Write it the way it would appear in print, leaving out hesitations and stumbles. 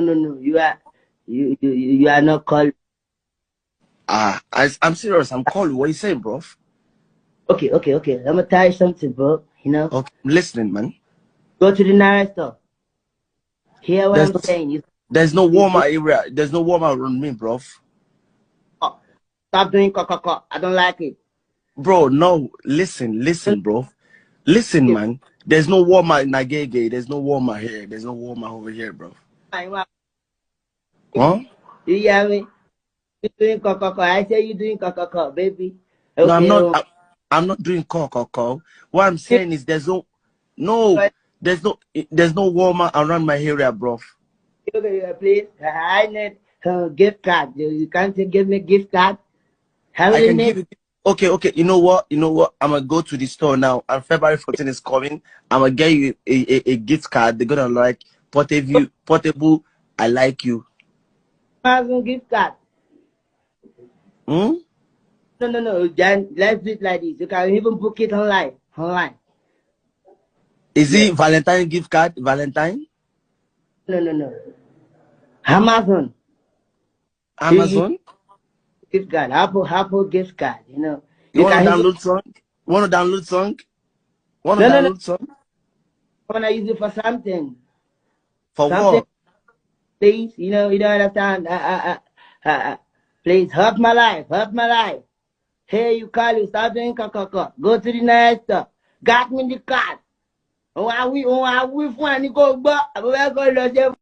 no. You are not called. I'm serious. I'm calling. What you saying, bro? Okay. Let me tell you something, bro. You know, Okay, I'm listening, man. go to the nearest store. Hear what There's I'm no, saying? there's no You warmer area. There's no warmer around me, bro. stop doing cock. I don't like it. Bro, no. Listen, bro. Listen, Yeah. man. There's no warmer in Agege. There's no warmer here. There's no warmer over here, bro. Huh? You hear me? You doing cock. I say you doing cock, baby. No, I'm Okay. not. I'm not doing call. What I'm saying is there's no warmer around my area, bro. Please. I need gift card. You can't give me gift card. How I many can give need? you. Okay. You know what? I'm gonna go to the store now. And February 14th is coming. I'm gonna get you a gift card. They're gonna like portable. I like you. Amazon gift card. Hmm? No. Then let's do it like this. You can even book it online. Is Yes. it Valentine gift card? Valentine? No. Amazon. You Amazon? gift card. Apple gift card. You know. You You wanna can even download song? Wanna download song? no. I wanna use it for something. For Something, what? please. You don't understand. Please help my life. Hey, you call you stop doing cock. Go to the next store. Got me the card. Oh, I we for any go back. I will go